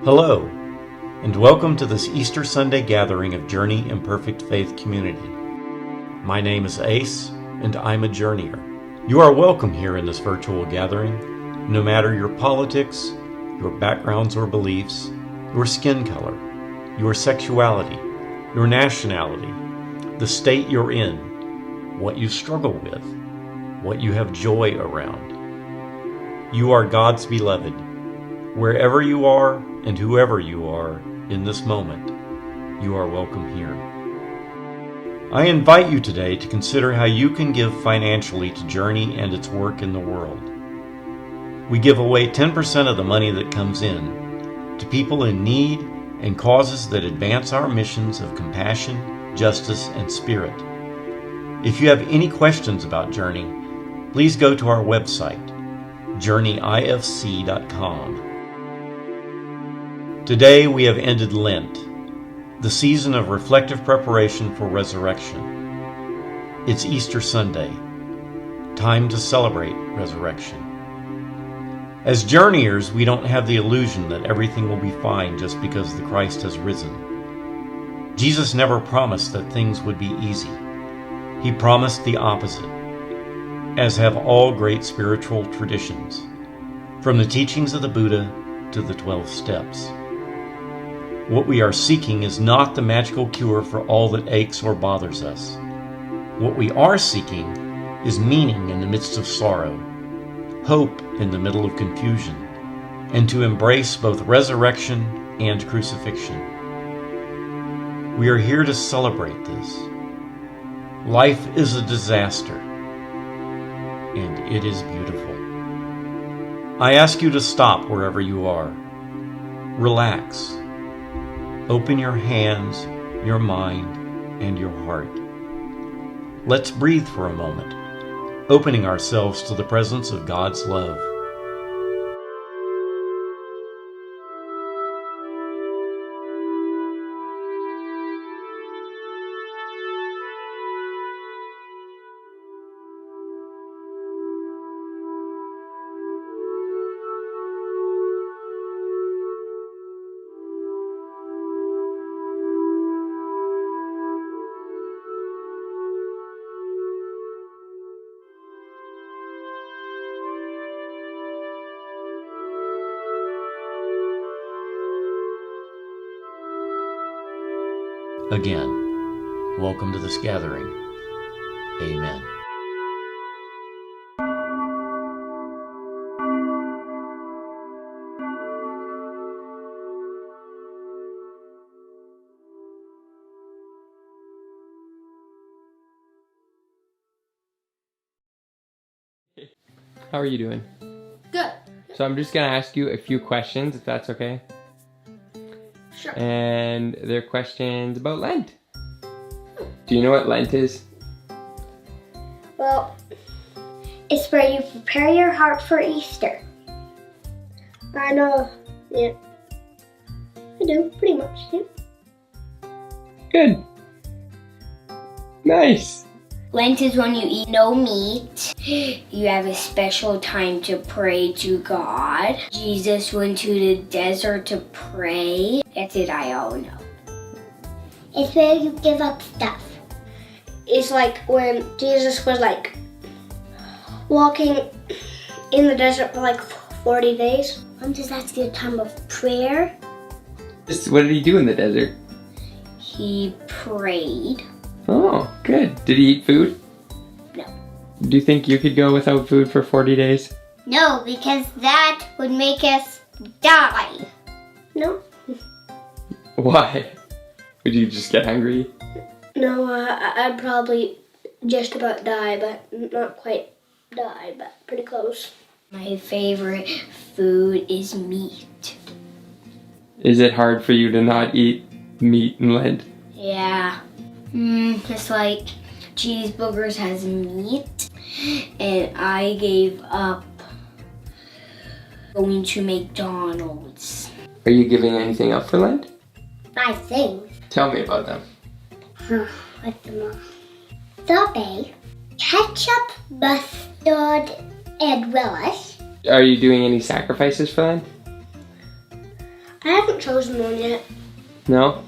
Hello, and welcome to this Easter Sunday gathering of Journey Imperfect Faith Community. My name is Ace, and I'm a journeyer. You are welcome here in this virtual gathering, no matter your politics, your backgrounds or beliefs, your skin color, your sexuality, your nationality, the state you're in, what you struggle with, what you have joy around. You are God's beloved. Wherever you are and whoever you are in this moment, you are welcome here. I invite you today to consider how you can give financially to Journey and its work in the world. We give away 10% of the money that comes in to people in need and causes that advance our missions of compassion, justice, and spirit. If you have any questions about Journey, please go to our website, journeyifc.com. Today we have ended Lent, the season of reflective preparation for resurrection. It's Easter Sunday, time to celebrate resurrection. As journeyers, we don't have the illusion that everything will be fine just because the Christ has risen. Jesus never promised that things would be easy. He promised the opposite, as have all great spiritual traditions, from the teachings of the Buddha to the 12 steps. What we are seeking is not the magical cure for all that aches or bothers us. What we are seeking is meaning in the midst of sorrow, hope in the middle of confusion, and to embrace both resurrection and crucifixion. We are here to celebrate this. Life is a disaster, and it is beautiful. I ask you to stop wherever you are. Relax. Open your hands, your mind, and your heart. Let's breathe for a moment, opening ourselves to the presence of God's love. Again, welcome to this gathering. Amen. How are you doing? Good. So I'm just gonna ask you a few questions, if that's okay. Sure. And they're questions about Lent. Do you know what Lent is? Well, it's where you prepare your heart for Easter. I know. Yeah. I do, pretty much. Yeah. Good. Nice. Lent is when you eat no meat. You have a special time to pray to God. Jesus went to the desert to pray. That's it, I all know. It's where you give up stuff. It's like when Jesus was like walking in the desert for like 40 days. Sometimes that's the time of prayer. What did he do in the desert? He prayed. Oh, good. Did he eat food? No. Do you think you could go without food for 40 days? No, because that would make us die. No. Why? Would you just get hungry? No, I'd probably just about die, but not quite die, but pretty close. My favorite food is meat. Is it hard for you to not eat meat in Lent? Yeah. Just like cheeseburgers has meat, and I gave up going to McDonald's. Are you giving anything up for Lent? 5 things. Tell me about them. What's the most? Sorbet, ketchup, mustard, and relish. Are you doing any sacrifices for Lent? I haven't chosen one yet. No?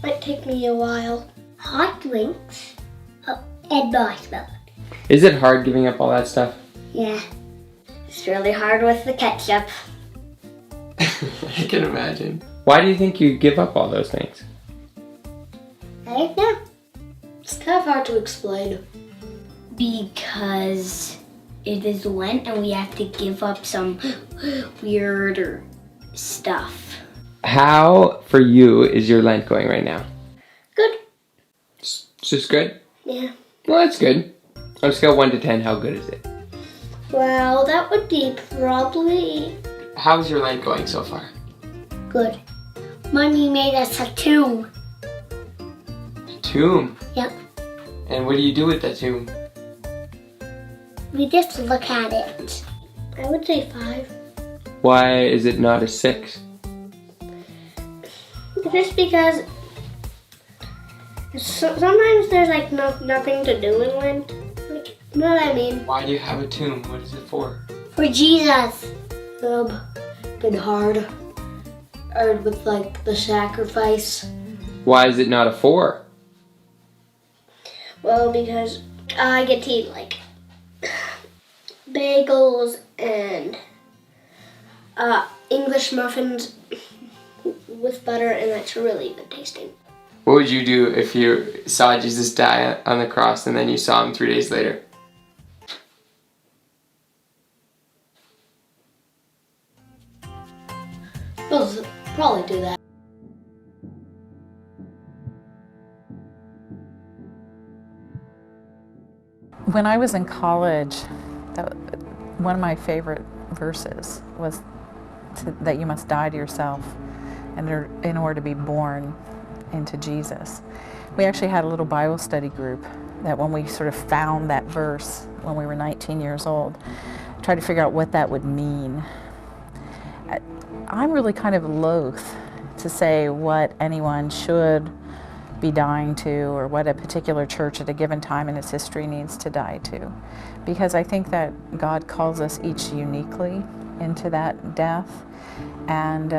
Might take me a while. Hot drinks. Oh, and marshmallows. Is it hard giving up all that stuff? Yeah. It's really hard with the ketchup. I can imagine. Why do you think you give up all those things? I don't know. It's kind of hard to explain. Because it is Lent and we have to give up some weird stuff. How, for you, is your Lent going right now? Good. It's just good? Yeah. Well, that's good. On a scale of 1 to 10, how good is it? Well, that would be probably How's your Lent going so far? good. Mommy made us a tomb. A tomb? Yep. And what do you do with that tomb? We just look at it. I would say 5. Why is it not a 6? Just because sometimes there's like nothing to do in Lent. Like, you know what I mean? Why do you have a tomb? What is it for? For Jesus. Been hard. Or with like the sacrifice. Why is it not a 4? Well, because I get to eat like bagels and English muffins with butter, and that's really good tasting. What would you do if you saw Jesus die on the cross and then you saw him 3 days later? We'll probably do that. When I was in college, one of my favorite verses was that you must die to yourself in order to be born into Jesus. We actually had a little Bible study group that when we sort of found that verse when we were 19 years old, tried to figure out what that would mean. I'm really kind of loath to say what anyone should be dying to or what a particular church at a given time in its history needs to die to, because I think that God calls us each uniquely into that death, and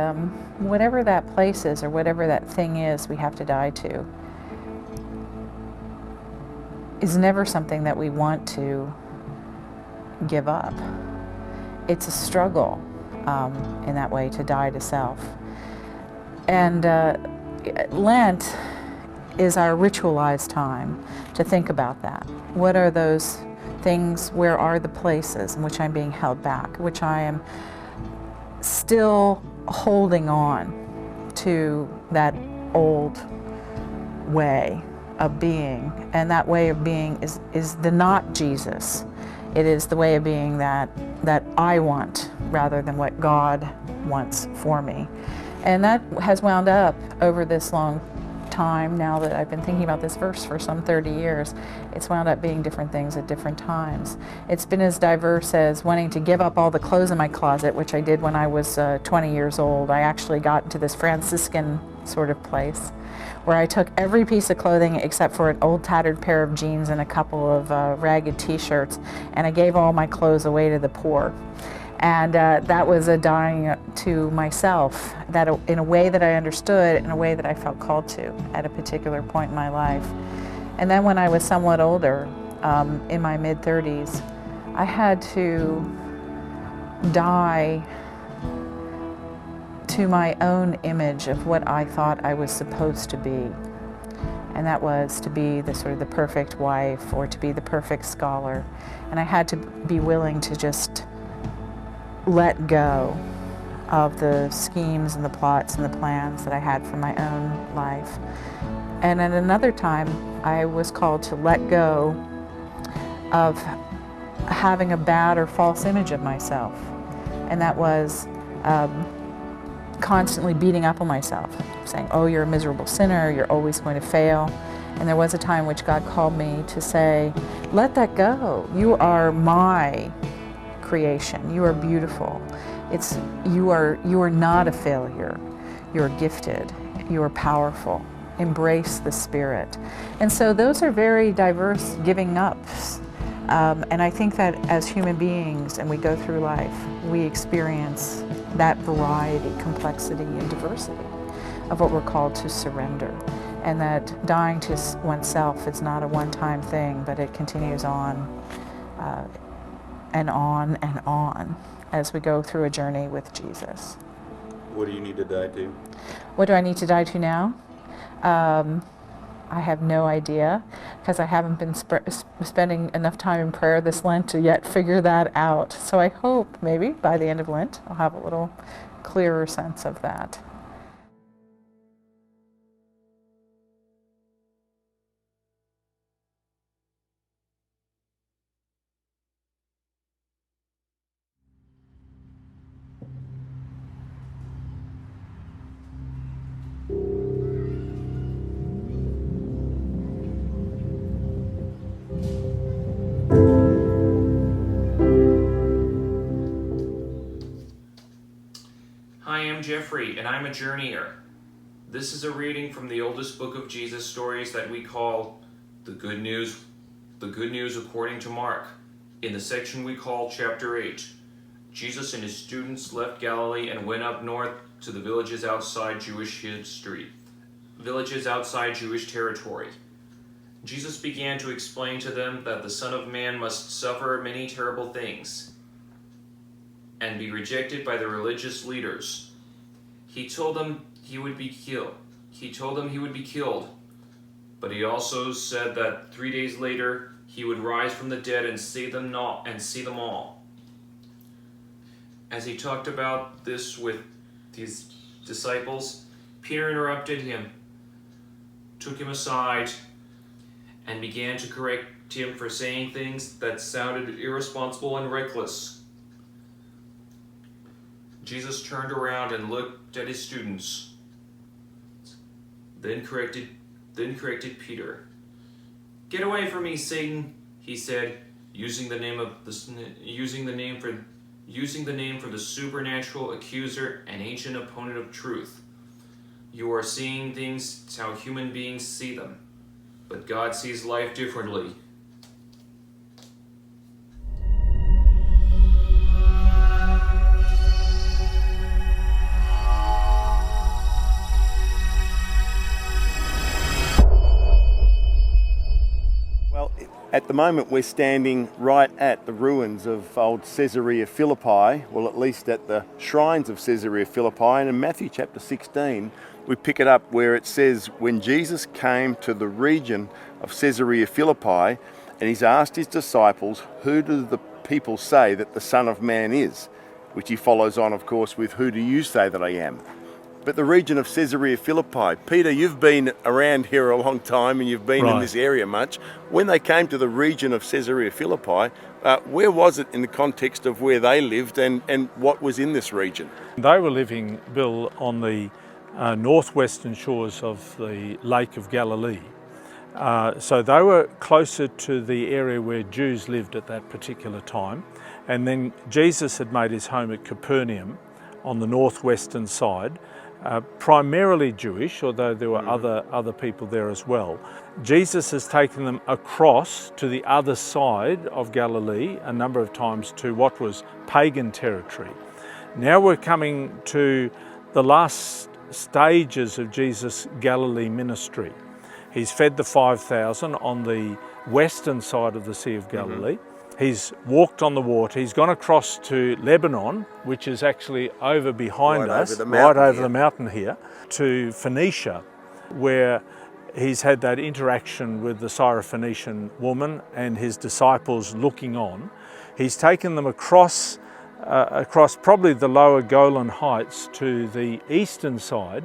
whatever that place is or whatever that thing is we have to die to is never something that we want to give up. It's a struggle in that way to die to self. And Lent is our ritualized time to think about that. What are those things, where are the places in which I'm being held back, which I am still holding on to that old way of being, and that way of being is the not Jesus. It is the way of being that I want rather than what God wants for me. And that has wound up over this long time, now that I've been thinking about this verse for some 30 years, it's wound up being different things at different times. It's been as diverse as wanting to give up all the clothes in my closet, which I did when I was 20 years old. I actually got into this Franciscan sort of place where I took every piece of clothing except for an old tattered pair of jeans and a couple of ragged t-shirts, and I gave all my clothes away to the poor. And that was a dying to myself, that in a way that I understood, in a way that I felt called to at a particular point in my life. And then when I was somewhat older, in my mid-30s, I had to die to my own image of what I thought I was supposed to be. And that was to be the sort of the perfect wife, or to be the perfect scholar. And I had to be willing to just let go of the schemes and the plots and the plans that I had for my own life. And at another time, I was called to let go of having a bad or false image of myself. And that was constantly beating up on myself, saying, oh, you're a miserable sinner, you're always going to fail. And there was a time which God called me to say, let that go. You are my creation. You are beautiful. You are not a failure. You are gifted. You are powerful. Embrace the Spirit. And so those are very diverse giving ups. And I think that as human beings, and we go through life, we experience that variety, complexity, and diversity of what we're called to surrender. And that dying to oneself is not a one-time thing, but it continues on and on and on as we go through a journey with Jesus. What do you need to die to? What do I need to die to now? I have no idea, because I haven't been spending enough time in prayer this Lent to yet figure that out. So I hope maybe by the end of Lent I'll have a little clearer sense of that. Hi, I'm Jeffrey, and I'm a journeyer. This is a reading from the oldest book of Jesus stories that we call the Good News according to Mark, in the section we call Chapter 8. Jesus and his students left Galilee and went up north to the villages outside Jewish territory. Jesus began to explain to them that the Son of Man must suffer many terrible things and be rejected by the religious leaders. He told them he would be killed. But he also said that 3 days later he would rise from the dead and see them all. As he talked about this with his disciples, Peter interrupted him, took him aside, and began to correct him for saying things that sounded irresponsible and reckless. Jesus turned around and looked at his students, then corrected Peter. "Get away from me, Satan," he said, using the name for the supernatural accuser and ancient opponent of truth. "You are seeing things how human beings see them, but God sees life differently." At the moment we're standing right at the ruins of old Caesarea Philippi, well at least at the shrines of Caesarea Philippi, and in Matthew chapter 16 we pick it up where it says, when Jesus came to the region of Caesarea Philippi and he's asked his disciples, who do the people say that the Son of Man is? Which he follows on of course with, who do you say that I am? But the region of Caesarea Philippi, Peter, you've been around here a long time and you've been in this area much. When they came to the region of Caesarea Philippi, where was it in the context of where they lived and what was in this region? They were living, Bill, on the northwestern shores of the Lake of Galilee. So they were closer to the area where Jews lived at that particular time. And then Jesus had made his home at Capernaum on the northwestern side. Primarily Jewish, although there were other people there as well. Jesus has taken them across to the other side of Galilee a number of times to what was pagan territory. Now we're coming to the last stages of Jesus' Galilee ministry. He's fed the 5,000 on the western side of the Sea of Galilee. He's walked on the water. He's gone across to Lebanon, which is actually over behind us, right over the mountain here, to Phoenicia, where he's had that interaction with the Syrophoenician woman and his disciples looking on. He's taken them across probably the lower Golan Heights to the eastern side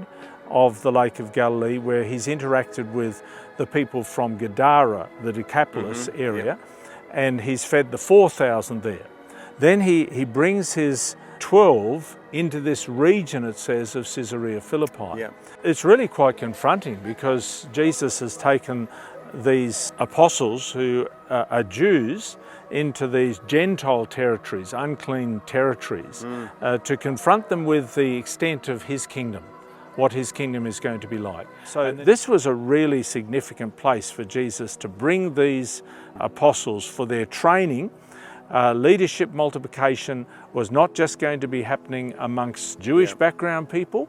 of the Lake of Galilee, where he's interacted with the people from Gadara, the Decapolis area. And he's fed the 4,000 there. Then he brings his 12 into this region, it says, of Caesarea Philippi. It's really quite confronting because Jesus has taken these apostles who are Jews into these Gentile territories, unclean territories, to confront them with the extent of his kingdom, what his kingdom is going to be like. So this was a really significant place for Jesus to bring these apostles for their training, leadership multiplication was not just going to be happening amongst Jewish background people,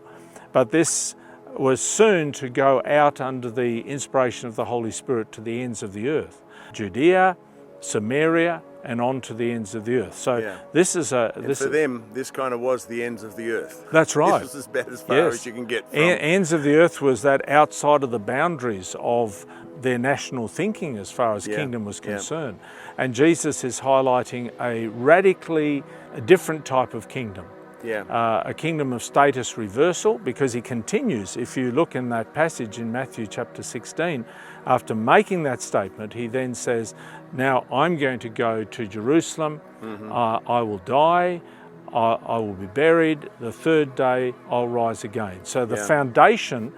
but this was soon to go out under the inspiration of the Holy Spirit to the ends of the earth. Judea, Samaria, and on to the ends of the earth. So this is a... For them, this kind of was the ends of the earth. That's right. This was about as far as you can get from. Ends of the earth was that outside of the boundaries of their national thinking as far as kingdom was concerned. And Jesus is highlighting a radically different type of kingdom. A kingdom of status reversal, because he continues, if you look in that passage in Matthew chapter 16, after making that statement, he then says, now I'm going to go to Jerusalem, I will die, I will be buried, the third day I'll rise again. So the foundation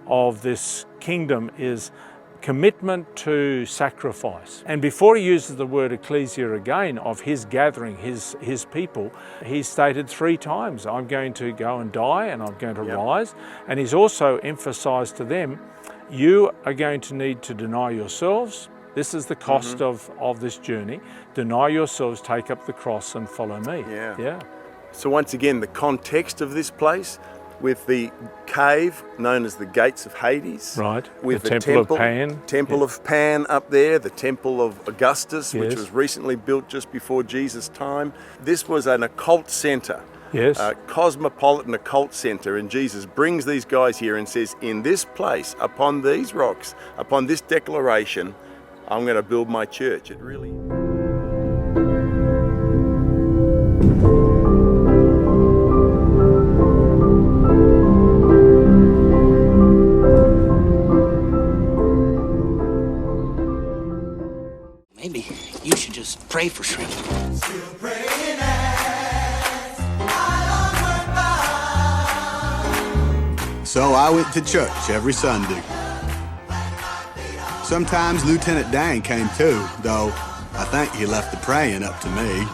of this kingdom is commitment to sacrifice. And before he uses the word ecclesia again of his gathering, his people, he stated 3 times, I'm going to go and die and I'm going to rise. And he's also emphasized to them, you are going to need to deny yourselves. This is the cost of this journey. Deny yourselves, take up the cross and follow me. So once again, the context of this place, with the cave known as the Gates of Hades. Right, with the Temple of Pan. Temple of Pan up there, the Temple of Augustus, which was recently built just before Jesus' time. This was an occult center. A cosmopolitan occult center, and Jesus brings these guys here and says, in this place, upon these rocks, upon this declaration, I'm going to build my church. It really... Maybe you should just pray for shrimp. Still praying as So I went to church every Sunday. Sometimes Lieutenant Dan came too, though I think he left the praying up to me.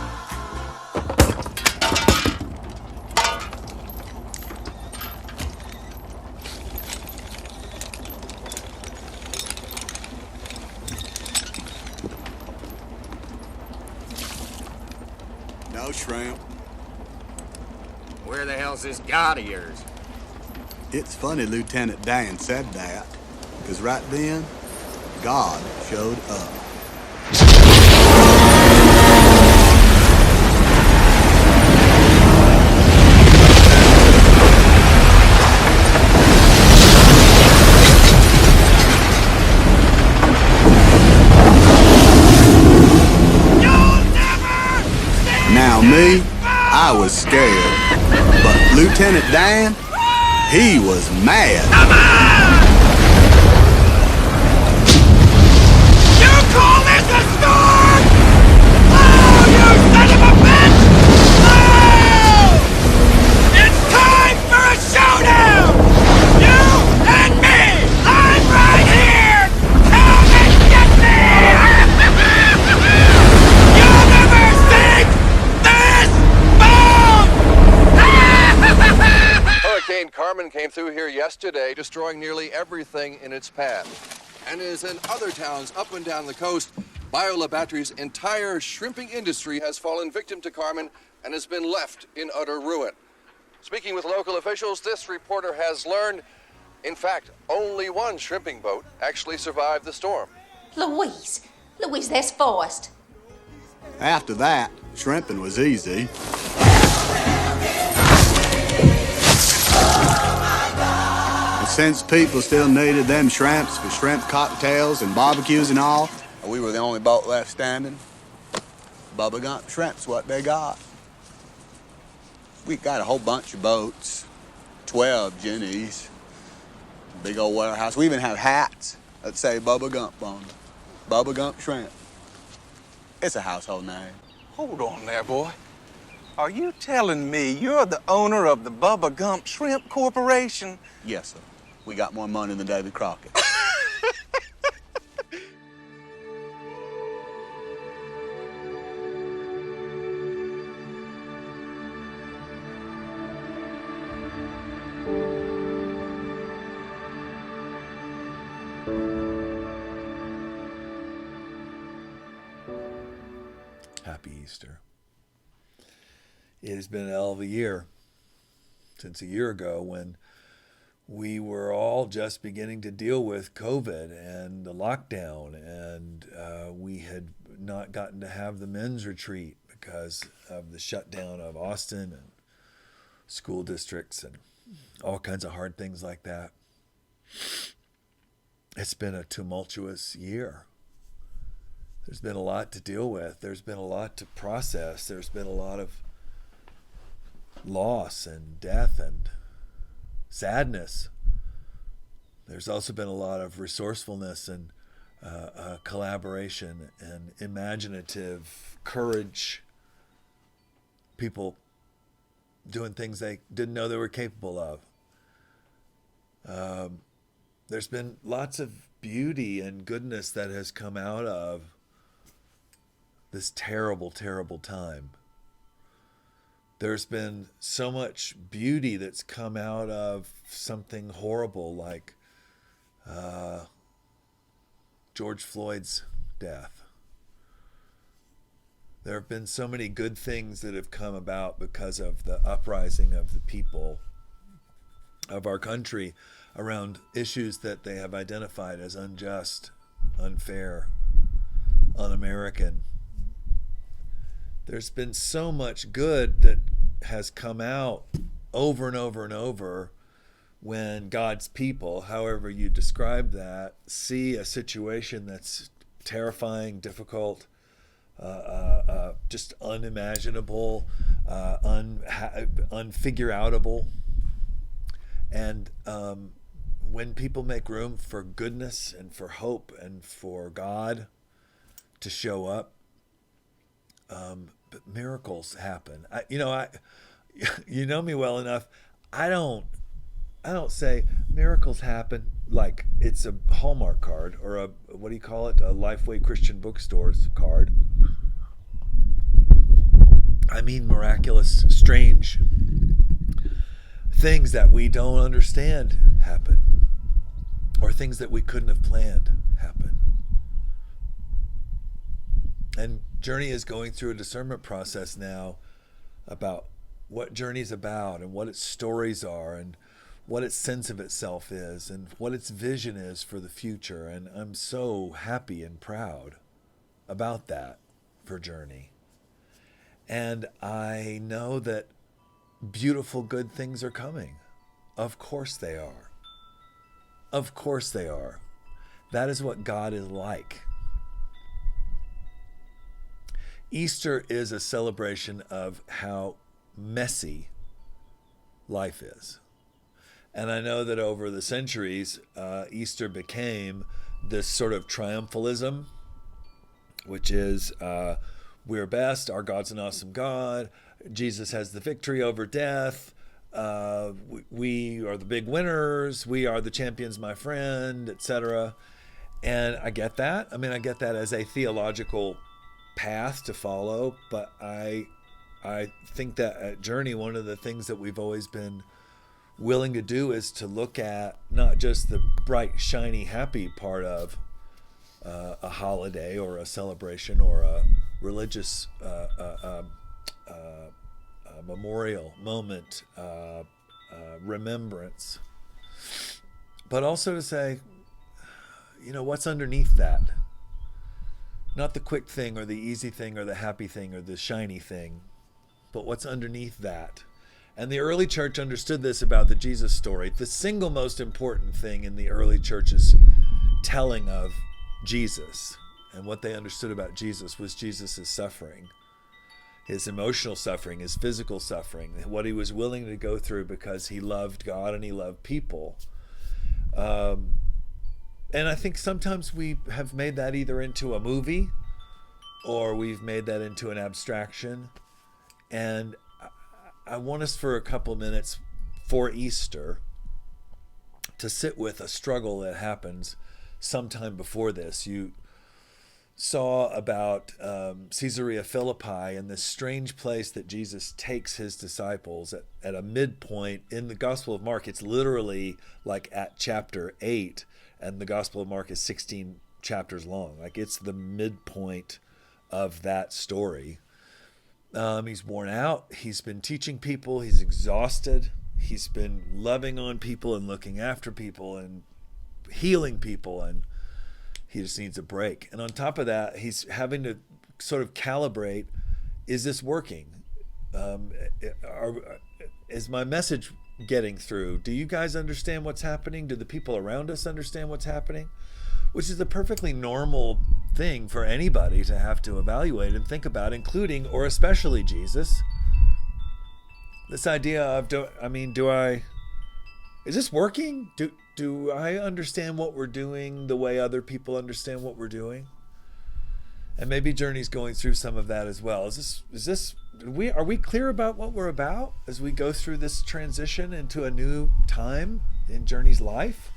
No shrimp. Where the hell's this God of yours? It's funny Lieutenant Dan said that, because right then, God showed up. Now me, I was scared, but Lieutenant Dan, he was mad. You call this a storm? Oh, you son of a bitch! Oh! It's time for a showdown! You and me! I'm right here! Come and get me! You'll never sink this boat! Hurricane Carmen came through here yesterday, destroying nearly everything in its path. And as in other towns up and down the coast, Biola Battery's entire shrimping industry has fallen victim to Carmen and has been left in utter ruin. Speaking with local officials, this reporter has learned, in fact, only one shrimping boat actually survived the storm. Louise, that's fast. After that, shrimping was easy. And since people still needed them shrimps for shrimp cocktails and barbecues and all, we were the only boat left standing. Bubba Gump shrimp's what they got. We got a whole bunch of boats, 12 Jennies, big old warehouse. We even have hats that say Bubba Gump on them. Bubba Gump Shrimp. It's a household name. Hold on there, boy. Are you telling me you're the owner of the Bubba Gump Shrimp Corporation? Yes, sir. We got more money than Davy Crockett. happy Easter. It has been a hell of a year since a year ago when we were all just beginning to deal with COVID and the lockdown, and we had not gotten to have the men's retreat because of the shutdown of Austin and school districts and all kinds of hard things like that. It's been a tumultuous year. There's been a lot to deal with. There's been a lot to process. There's been a lot of loss and death and sadness. There's also been a lot of resourcefulness and collaboration and imaginative courage. People doing things they didn't know they were capable of. There's been lots of beauty and goodness that has come out of this terrible, terrible time. There's been so much beauty that's come out of something horrible like George Floyd's death. There have been so many good things that have come about because of the uprising of the people of our country around issues that they have identified as unjust, unfair, un-American. There's been so much good that has come out over and over and over when God's people, however you describe that, see a situation that's terrifying, difficult, just unimaginable, unfigure-outable. And when people make room for goodness and for hope and for God to show up, but miracles happen. You know me well enough. I don't say miracles happen like it's a Hallmark card or a, what do you call it, a Lifeway Christian Bookstores card. I mean miraculous, strange things that we don't understand happen, or things that we couldn't have planned happen. And Journey is going through a discernment process now about what Journey's about and what its stories are and what its sense of itself is and what its vision is for the future. And I'm so happy and proud about that for Journey. And I know that beautiful, good things are coming. Of course they are. Of course they are. That is what God is like. Easter is a celebration of how messy life is. And I know that over the centuries, Easter became this sort of triumphalism, which is we're best, our God's an awesome God, Jesus has the victory over death, we are the big winners, we are the champions, my friend, etc. And I get that. I mean, I get that as a theological path to follow, but I think that at Journey, one of the things that we've always been willing to do is to look at not just the bright, shiny, happy part of a holiday or a celebration or a religious memorial moment, remembrance, but also to say, what's underneath that? Not the quick thing or the easy thing or the happy thing or the shiny thing, but what's underneath that. And the early church understood this about the Jesus story. The single most important thing in the early church's telling of Jesus and what they understood about Jesus was Jesus' suffering, his emotional suffering, his physical suffering, what he was willing to go through because he loved God and he loved people. And I think sometimes we have made that either into a movie or we've made that into an abstraction. And I want us for a couple minutes for Easter to sit with a struggle that happens sometime before this. You saw about Caesarea Philippi and this strange place that Jesus takes his disciples at a midpoint in the Gospel of Mark. It's literally like at chapter 8, and the Gospel of Mark is 16 chapters long. Like it's the midpoint of that story. He's worn out. He's been teaching people. He's exhausted. He's been loving on people and looking after people and healing people, and he just needs a break. And on top of that, he's having to sort of calibrate, is this working? Is my message getting through? Do you guys understand what's happening? Do the people around us understand what's happening? Which is a perfectly normal thing for anybody to have to evaluate and think about, including or especially Jesus. This idea of, is this working? Do I understand what we're doing the way other people understand what we're doing? And maybe Journey's going through some of that as well. Are we clear about what we're about as we go through this transition into a new time in Journey's life?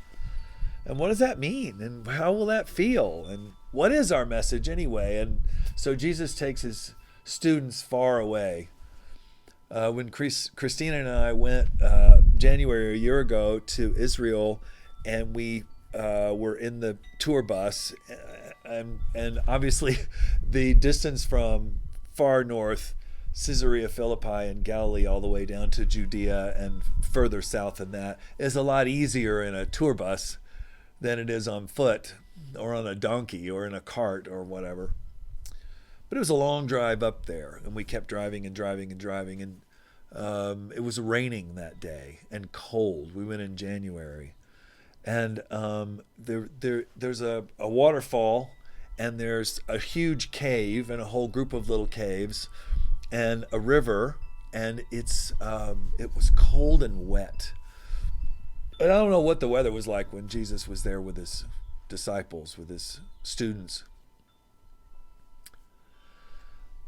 And what does that mean? And how will that feel? And what is our message anyway? And so Jesus takes his students far away. When Christina and I went January a year ago to Israel, and we were in the tour bus, and obviously the distance from far north, Caesarea Philippi and Galilee, all the way down to Judea and further south than that, is a lot easier in a tour bus than it is on foot or on a donkey or in a cart or whatever. But it was a long drive up there, and we kept driving and driving and driving, and it was raining that day and cold. We went in January, and there's a waterfall, and there's a huge cave and a whole group of little caves and a river, and it was cold and wet. And I don't know what the weather was like when Jesus was there with his disciples, with his students.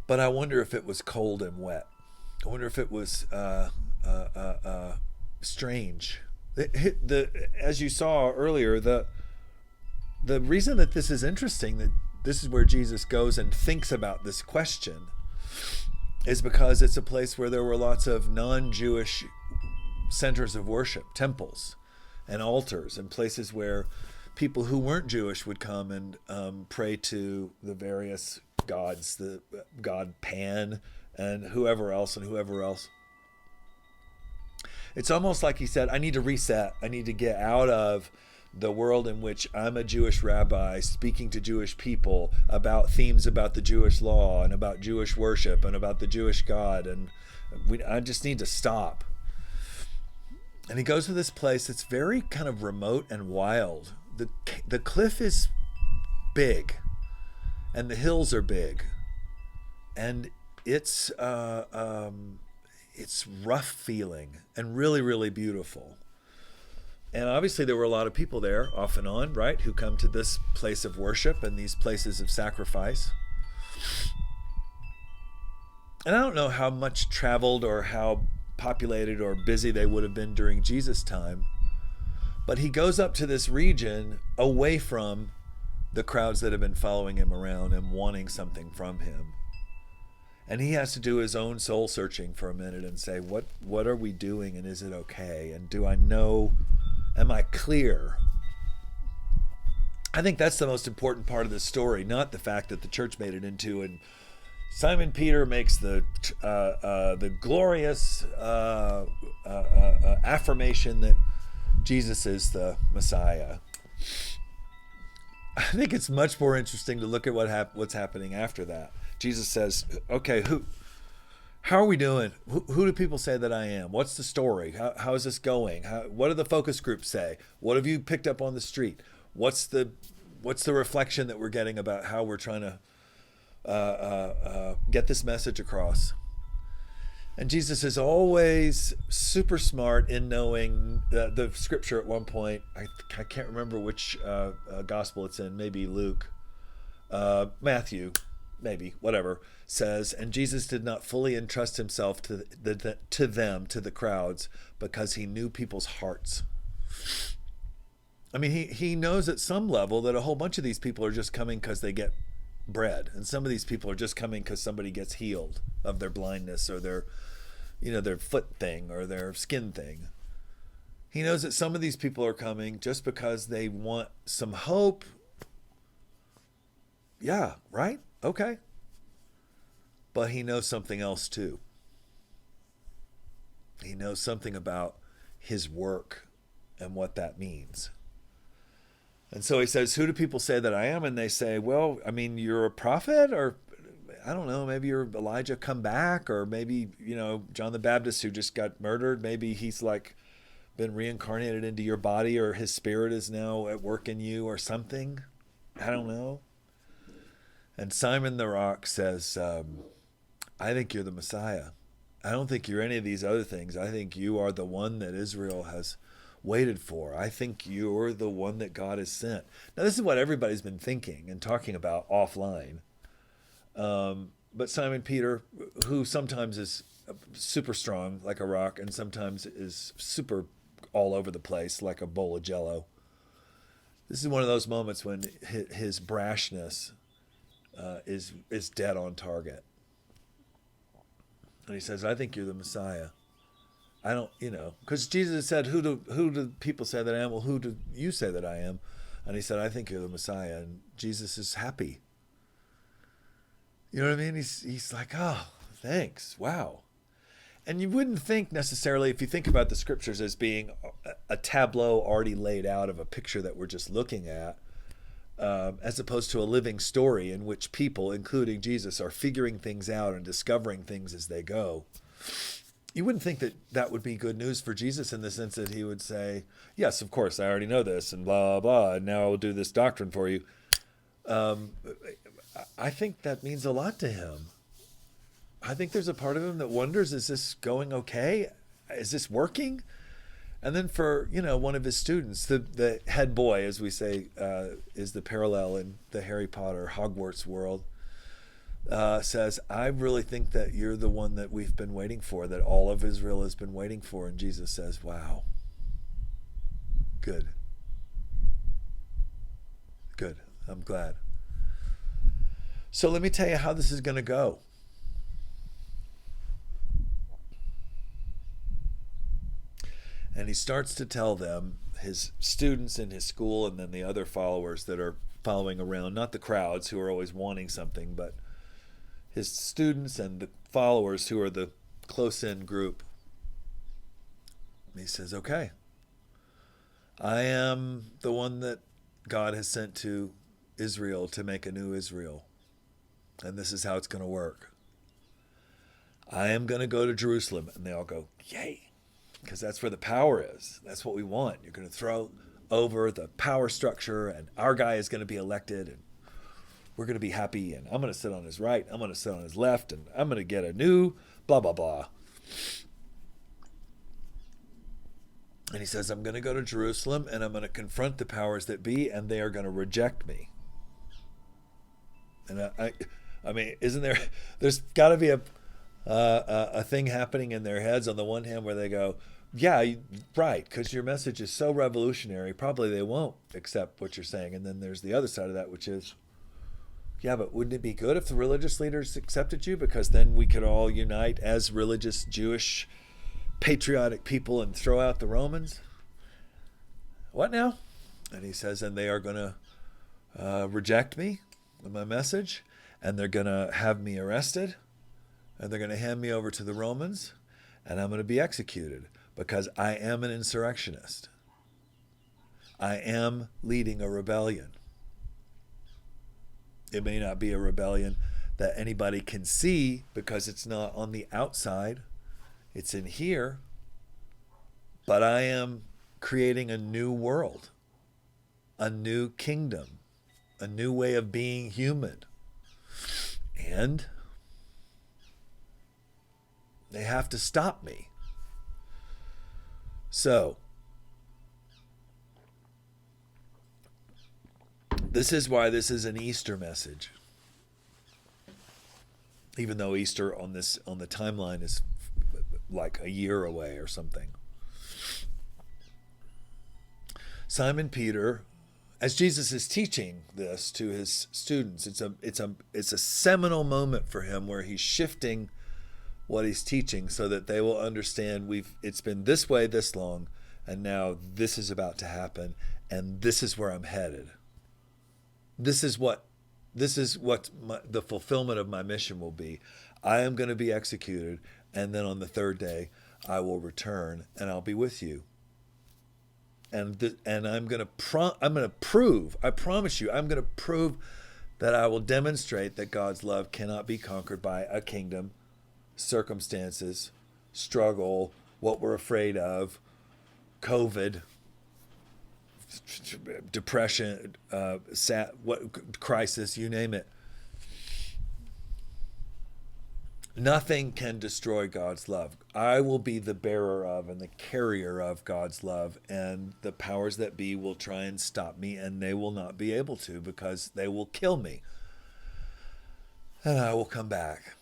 But I wonder if it was cold and wet. I wonder if it was strange. As you saw earlier, the reason that this is interesting, that this is where Jesus goes and thinks about this question, is because it's a place where there were lots of non-Jewish centers of worship, temples and altars, and places where people who weren't Jewish would come and pray to the various gods, the god Pan and whoever else. It's almost like he said, I need to reset. I need to get out of the world in which I'm a Jewish rabbi speaking to Jewish people about themes about the Jewish law and about Jewish worship and about the Jewish God, and I just need to stop. And he goes to this place that's very kind of remote and wild. The cliff is big, and the hills are big, and it's rough feeling and really, really beautiful. And obviously there were a lot of people there off and on, right, who come to this place of worship and these places of sacrifice. And I don't know how much traveled or how populated or busy they would have been during Jesus' time, but he goes up to this region away from the crowds that have been following him around and wanting something from him. And he has to do his own soul searching for a minute and say, what are we doing, and is it okay? And do I know, am I clear? I think that's the most important part of this story, not the fact that the church made it into, and Simon Peter makes the glorious affirmation that Jesus is the Messiah. I think it's much more interesting to look at what's happening after that. Jesus says, okay, how are we doing? Who do people say that I am? What's the story? How is this going? What do the focus groups say? What have you picked up on the street? What's the reflection that we're getting about how we're trying to get this message across? And Jesus is always super smart in knowing the scripture at one point. I can't remember which gospel it's in, maybe Luke, Matthew, maybe, whatever, says, and Jesus did not fully entrust himself to the crowds, because he knew people's hearts. I mean, he knows at some level that a whole bunch of these people are just coming because they get bread, and some of these people are just coming because somebody gets healed of their blindness or their foot thing or their skin thing. He knows that some of these people are coming just because they want some hope. Yeah, right? Okay. but he knows something else too. He knows something about his work and what that means. And so he says, who do people say that I am? And they say, well, I mean, you're a prophet, or I don't know, maybe you're Elijah come back, or maybe, John the Baptist who just got murdered. Maybe he's like been reincarnated into your body, or his spirit is now at work in you or something. I don't know. And Simon the Rock says, I think you're the Messiah. I don't think you're any of these other things. I think you are the one that Israel has waited for. I think you're the one that God has sent. Now, this is what everybody's been thinking and talking about offline. But Simon Peter, who sometimes is super strong like a rock and sometimes is super all over the place like a bowl of Jell-O. This is one of those moments when his brashness is dead on target. And he says, I think you're the Messiah. I don't, because Jesus said, who do people say that I am? Well, who do you say that I am? And he said, I think you're the Messiah. And Jesus is happy. You know what I mean? He's like, oh, thanks. Wow. And you wouldn't think necessarily, if you think about the scriptures as being a tableau already laid out of a picture that we're just looking at, as opposed to a living story in which people, including Jesus, are figuring things out and discovering things as they go. You wouldn't think that that would be good news for Jesus in the sense that he would say, yes, of course, I already know this and blah, blah, and now I'll do this doctrine for you. I think that means a lot to him. I think there's a part of him that wonders, is this going okay? Is this working? And then for, one of his students, the head boy, as we say, is the parallel in the Harry Potter Hogwarts world, says, I really think that you're the one that we've been waiting for, that all of Israel has been waiting for. And Jesus says, wow, good. Good, I'm glad. So let me tell you how this is going to go. And he starts to tell them, his students in his school, and then the other followers that are following around, not the crowds who are always wanting something, but his students and the followers who are the close-in group. He says, okay, I am the one that God has sent to Israel to make a new Israel. And this is how it's going to work. I am going to go to Jerusalem. And they all go, yay. Because that's where the power is. That's what we want. You're going to throw over the power structure, and our guy is going to be elected, and we're going to be happy, and I'm going to sit on his right, I'm going to sit on his left, and I'm going to get a new blah, blah, blah. And he says, I'm going to go to Jerusalem, and I'm going to confront the powers that be, and they are going to reject me. And I mean, there's got to be a thing happening in their heads on the one hand where they go, yeah, right, because your message is so revolutionary, probably they won't accept what you're saying. And then there's the other side of that, which is, yeah, but wouldn't it be good if the religious leaders accepted you? Because then we could all unite as religious, Jewish, patriotic people and throw out the Romans. What now? And he says, and they are going to reject me with my message, and they're going to have me arrested, and they're going to hand me over to the Romans, and I'm going to be executed because I am an insurrectionist. I am leading a rebellion. It may not be a rebellion that anybody can see because it's not on the outside. It's in here. But I am creating a new world, a new kingdom, a new way of being human. And they have to stop me. So, this is why this is an Easter message. Even though Easter on the timeline is like a year away or something. Simon Peter, as Jesus is teaching this to his students, it's a seminal moment for him where he's shifting what he's teaching so that they will understand it's been this way this long, and now this is about to happen, and this is where I'm headed. This is what the fulfillment of my mission will be. I am going to be executed, and then on the third day I will return and I'll be with you. And I'm going to prove, I promise you, I'm going to prove that I will demonstrate that God's love cannot be conquered by a kingdom, circumstances, struggle, what we're afraid of, COVID, depression, crisis, you name it. Nothing can destroy God's love. I will be the bearer of and the carrier of God's love, and the powers that be will try and stop me, and they will not be able to, because they will kill me. And I will come back.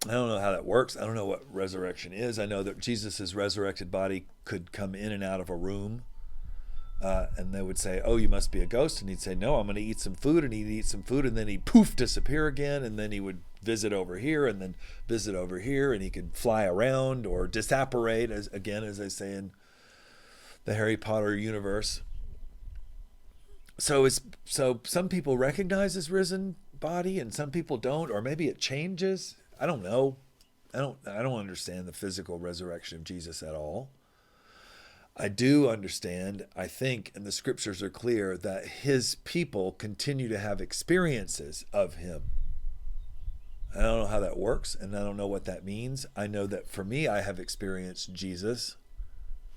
I don't know how that works. I don't know what resurrection is. I know that Jesus' resurrected body could come in and out of a room. And they would say, oh, you must be a ghost. And he'd say, no, I'm going to eat some food. And he'd eat some food. And then he'd poof, disappear again. And then he would visit over here and then visit over here. And he could fly around or disapparate, as they say in the Harry Potter universe. So some people recognize his risen body and some people don't. Or maybe it changes. I don't know. I don't understand the physical resurrection of Jesus at all. I do understand, I think, and the scriptures are clear, that his people continue to have experiences of him. I don't know how that works, and I don't know what that means. I know that for me, I have experienced Jesus,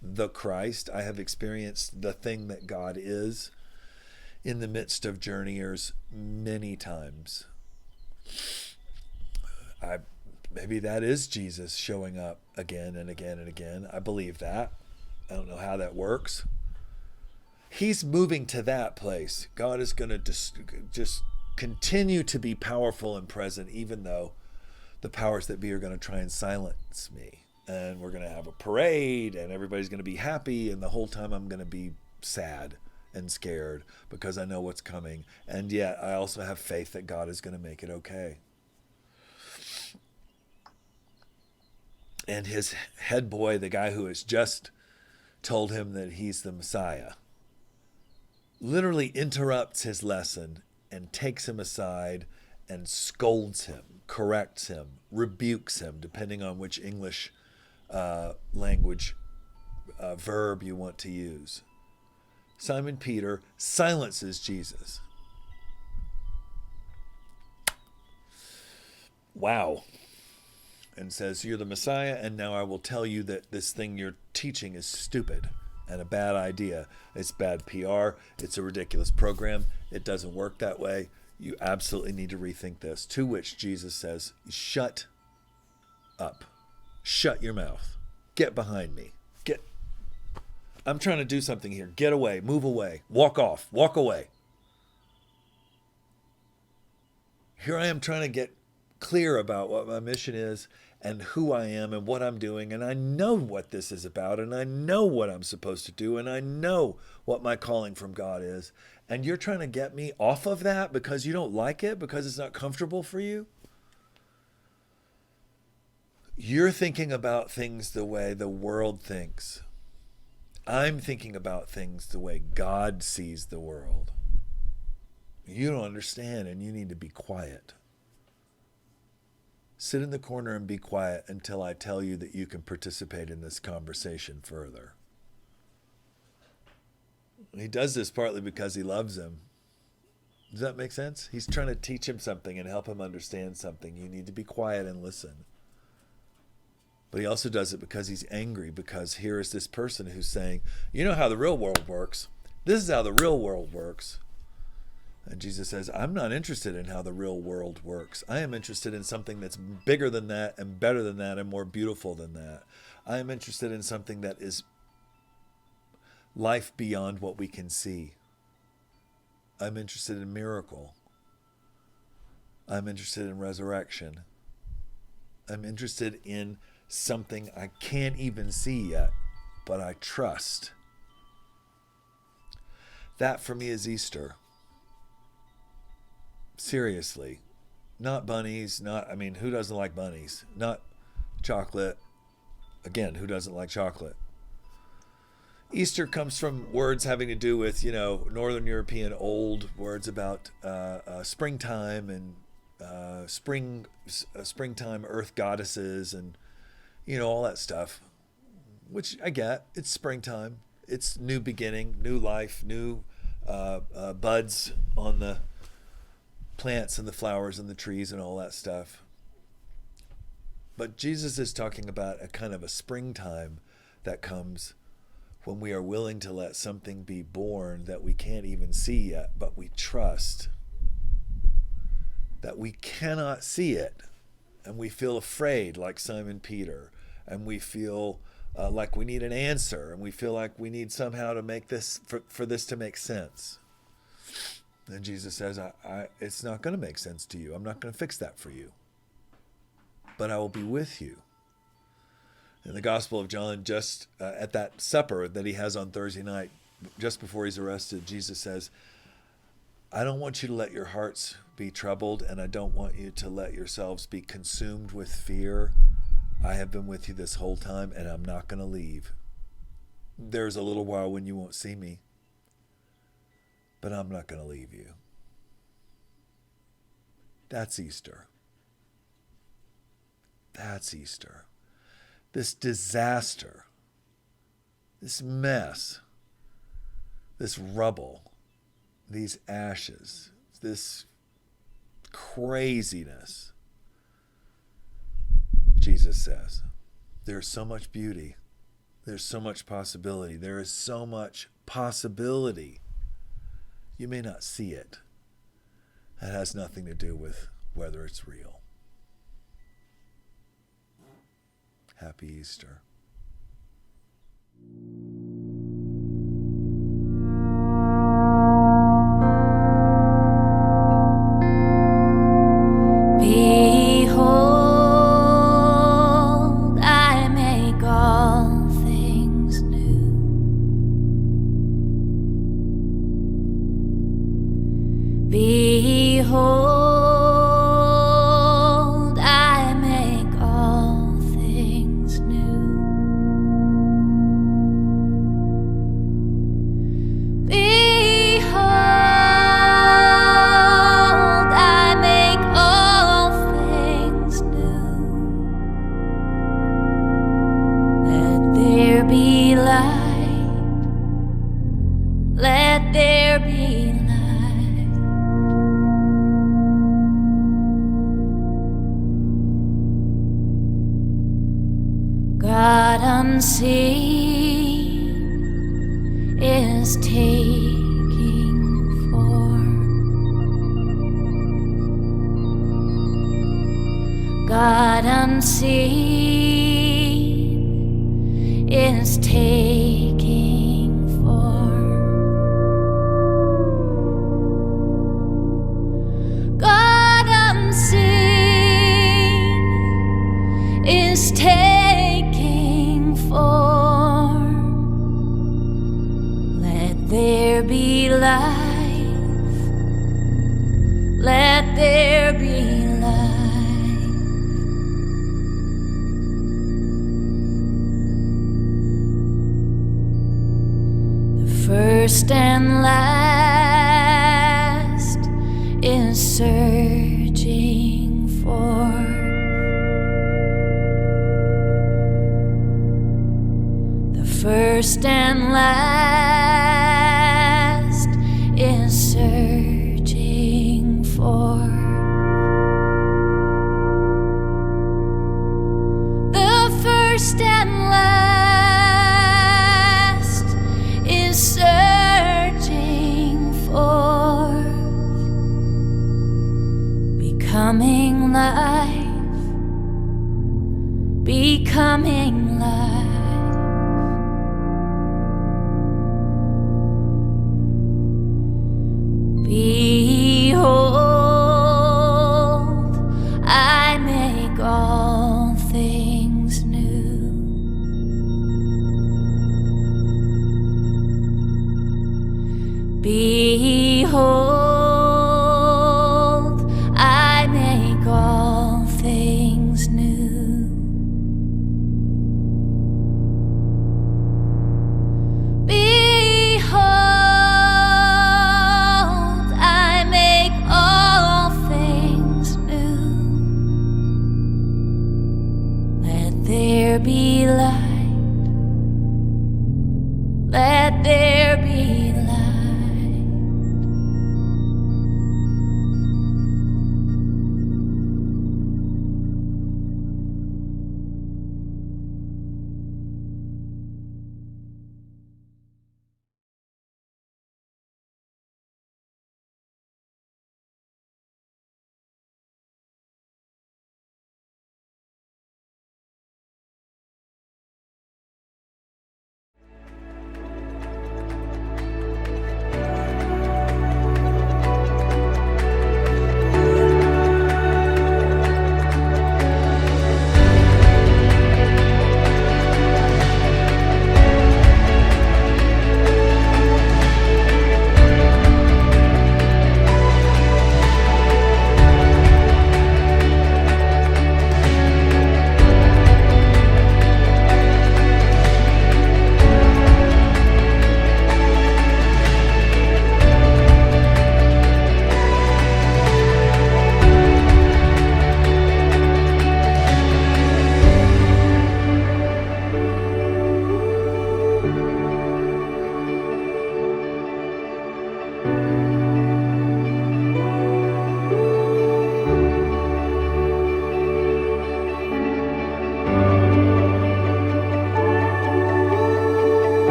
the Christ. I have experienced the thing that God is in the midst of journeyers many times. Maybe that is Jesus showing up again and again and again. I believe that. I don't know how that works. He's moving to that place. God is going to just continue to be powerful and present, even though the powers that be are going to try and silence me. And we're going to have a parade, and everybody's going to be happy, and the whole time I'm going to be sad and scared because I know what's coming. And yet I also have faith that God is going to make it okay. And his head boy, the guy who has just told him that he's the Messiah, literally interrupts his lesson and takes him aside and scolds him, corrects him, rebukes him, depending on which English language verb you want to use. Simon Peter silences Jesus. Wow. And says, you're the Messiah, and now I will tell you that this thing you're teaching is stupid and a bad idea. It's bad PR. It's a ridiculous program. It doesn't work that way. You absolutely need to rethink this. To which Jesus says, shut up. Shut your mouth. Get behind me. I'm trying to do something here. Get away. Move away. Walk off. Walk away. Here I am trying to get clear about what my mission is and who I am and what I'm doing, and I know what this is about, and I know what I'm supposed to do, and I know what my calling from God is, and you're trying to get me off of that because you don't like it, because it's not comfortable for you? You're thinking about things the way the world thinks. I'm thinking about things the way God sees the world. You don't understand, and you need to be quiet. Sit in the corner and be quiet until I tell you that you can participate in this conversation further. He does this partly because he loves him. Does that make sense? He's trying to teach him something and help him understand something. You need to be quiet and listen. But he also does it because he's angry, because here is this person who's saying, you know how the real world works. This is how the real world works. And Jesus says, I'm not interested in how the real world works. I am interested in something that's bigger than that and better than that and more beautiful than that. I am interested in something that is life beyond what we can see. I'm interested in miracle. I'm interested in resurrection. I'm interested in something I can't even see yet, but I trust. That for me is Easter. Seriously. Not bunnies, who doesn't like bunnies? Not chocolate. Again, who doesn't like chocolate? Easter comes from words having to do with, Northern European old words about springtime and springtime earth goddesses and, all that stuff, which I get. It's springtime. It's new beginning, new life, new buds on the plants and the flowers and the trees and all that stuff. But Jesus is talking about a kind of a springtime that comes when we are willing to let something be born that we can't even see yet, but we trust that we cannot see it. And we feel afraid like Simon Peter, and we feel like we need an answer, and we feel like we need somehow to make this, for this to make sense. And Jesus says, it's not going to make sense to you. I'm not going to fix that for you. But I will be with you. In the Gospel of John, just at that supper that he has on Thursday night, just before he's arrested, Jesus says, I don't want you to let your hearts be troubled, and I don't want you to let yourselves be consumed with fear. I have been with you this whole time, and I'm not going to leave. There's a little while when you won't see me, but I'm not going to leave you. That's Easter. That's Easter. This disaster, this mess, this rubble, these ashes, this craziness. Jesus says, there's so much beauty. There's so much possibility. There is so much possibility. You may not see it. That has nothing to do with whether it's real. Happy Easter. Behold, I make all things new. Behold, God unseen is taking form. God unseen is taking form. God unseen is taking form. Let there be life. Let there be life. The first and last is searching for. First and last is searching for. The first and last is searching for. Becoming life, becoming life. Behold, I make all things new. Behold, I make all things new. Behold, I make all things new. there be light. Let there